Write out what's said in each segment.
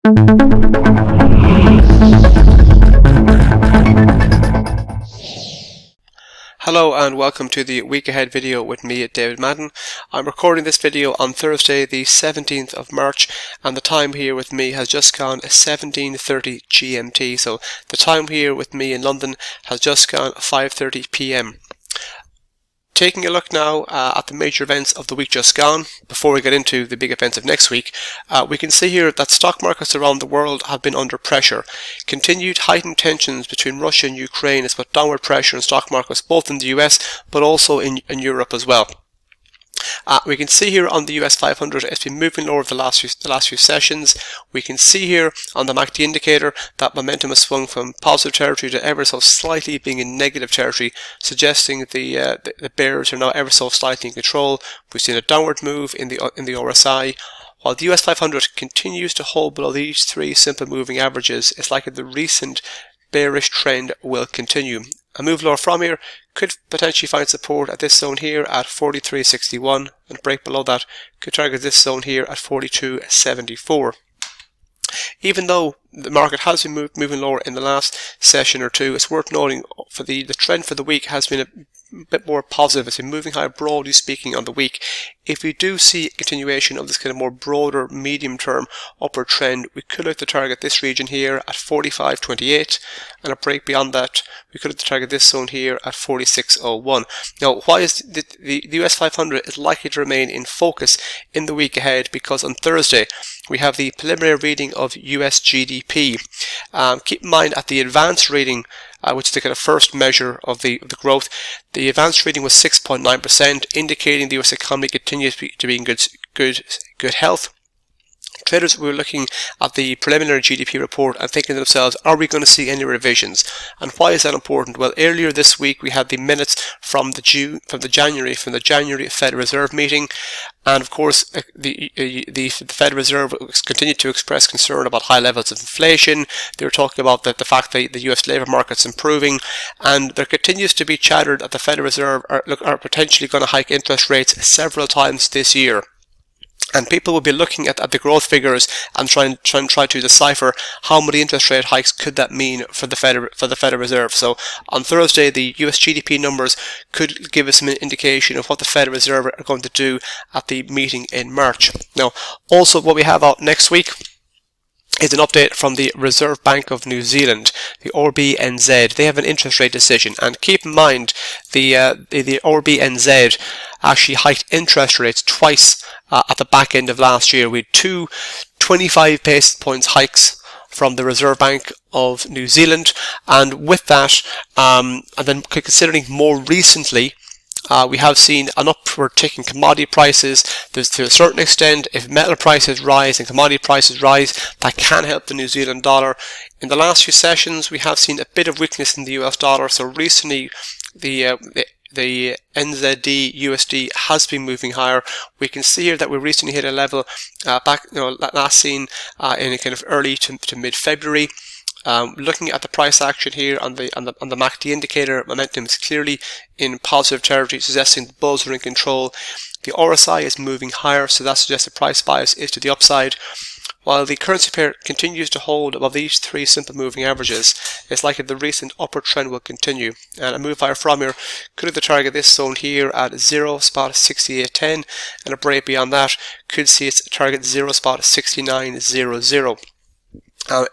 Hello and welcome to the week ahead video with me, David Madden. I'm recording this video on Thursday the 17th of March and the time here with me has just gone 17:30 GMT, so the time here with me in London has just gone 5:30 PM. Taking a look now at the major events of the week just gone, before we get into the big events of next week, we can see here that stock markets around the world have been under pressure. Continued heightened tensions between Russia and Ukraine has put downward pressure on stock markets both in the US but also in Europe as well. We can see here on the US500 it's been moving lower the last few sessions. We can see here on the MACD indicator that momentum has swung from positive territory to ever so slightly being in negative territory, suggesting the bears are now ever so slightly in control. We've seen a downward move in the RSI. While the US500 continues to hold below these three simple moving averages, it's likely the recent bearish trend will continue. A move lower from here could potentially find support at this zone here at 43.61 and a break below that could target this zone here at 42.74. Even though the market has been moving lower in the last session or two, it's worth noting for the trend for the week has been a bit more positive. It's been moving higher broadly speaking on the week. If we do see a continuation of this kind of more broader medium term upward trend, we could look to target this region here at 45.28 and a break beyond that we could look to target this zone here at 46.01. Now why is the US 500 is likely to remain in focus in the week ahead? Because on Thursday we have the preliminary reading of US GDP. Keep in mind at the advanced reading, which is the kind of first measure of the growth, the advanced reading was 6.9%, indicating the US economy continues to be in good health. Traders were looking at the preliminary GDP report and thinking to themselves, are we going to see any revisions? And why is that important? Well, earlier this week we had the minutes from the January Federal Reserve meeting, and of course the Federal Reserve continued to express concern about high levels of inflation. They were talking about the fact that the US labour market's improving, and there continues to be chatter that the Federal Reserve are potentially going to hike interest rates several times this year. And people will be looking at the growth figures and try to decipher how many interest rate hikes could that mean for the Federal Reserve. So on Thursday, the US GDP numbers could give us some indication of what the Federal Reserve are going to do at the meeting in March. Now, also what we have out next week is an update from the Reserve Bank of New Zealand, the RBNZ. They have an interest rate decision, and keep in mind the RBNZ actually hiked interest rates twice at the back end of last year. We had two 25 basis points hikes from the Reserve Bank of New Zealand, and with that, and then considering more recently, we have seen an upward tick in commodity prices. To a certain extent, if metal prices rise and commodity prices rise, that can help the New Zealand dollar. In the last few sessions, we have seen a bit of weakness in the US dollar. So recently, the NZDUSD has been moving higher. We can see here that we recently hit a level last seen in a kind of early to mid-February. Looking at the price action here on the MACD indicator, momentum is clearly in positive territory, suggesting the bulls are in control. The RSI is moving higher, so that suggests the price bias is to the upside. While the currency pair continues to hold above these three simple moving averages, it's likely the recent upward trend will continue. And a move higher from here could have the target this zone here at 0.6810, and a break beyond that could see its target 0.6900.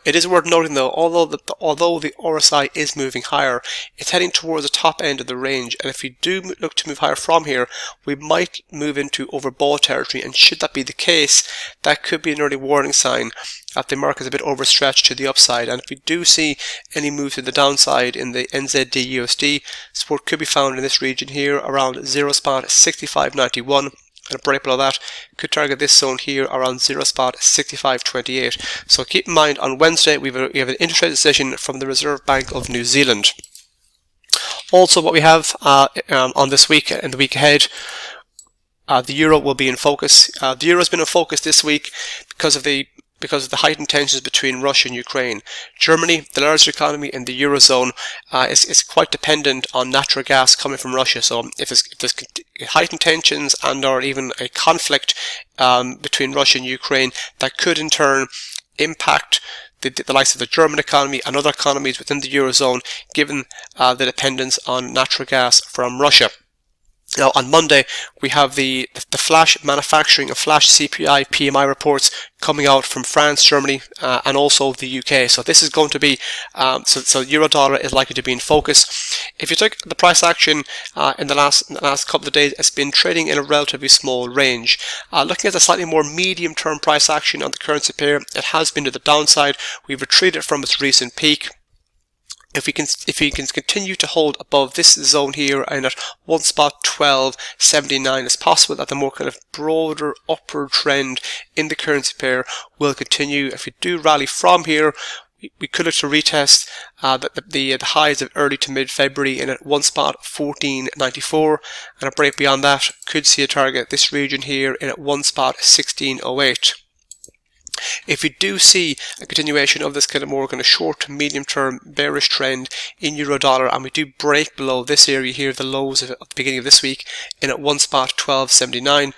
It is worth noting though, although the RSI is moving higher, it's heading towards the top end of the range, and if we do look to move higher from here, we might move into overbought territory, and should that be the case, that could be an early warning sign that the market is a bit overstretched to the upside. And if we do see any move to the downside in the NZDUSD, support could be found in this region here around 0.6591. And a break below that could target this zone here around 0.6528. So keep in mind, on Wednesday we have an interest rate decision from the Reserve Bank of New Zealand. Also, what we have on this week and the week ahead, the euro will be in focus. The euro has been in focus this week because of the heightened tensions between Russia and Ukraine. Germany, the largest economy in the Eurozone, is quite dependent on natural gas coming from Russia. So if there's heightened tensions and or even a conflict between Russia and Ukraine, that could in turn impact the likes of the German economy and other economies within the Eurozone, given the dependence on natural gas from Russia. Now, on Monday, we have the flash manufacturing and flash CPI PMI reports coming out from France, Germany, and also the UK. So this is going to be, so euro-dollar is likely to be in focus. If you took the price action in the last couple of days, it's been trading in a relatively small range. Looking at the slightly more medium-term price action on the currency pair, it has been to the downside. We've retreated from its recent peak. If we can continue to hold above this zone here and at 1.1279, it's possible that the more kind of broader upward trend in the currency pair will continue. If we do rally from here, we could look to retest the highs of early to mid-February in at 1.1494, and a break beyond that could see a target this region here in at 1.1608. If we do see a continuation of this kind of short to medium term bearish trend in euro-dollar, and we do break below this area here, the lows at the beginning of this week in at 1.1279,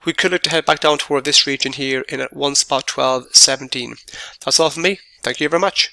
we could look to head back down toward this region here in at 1.1217. That's all from me. Thank you very much.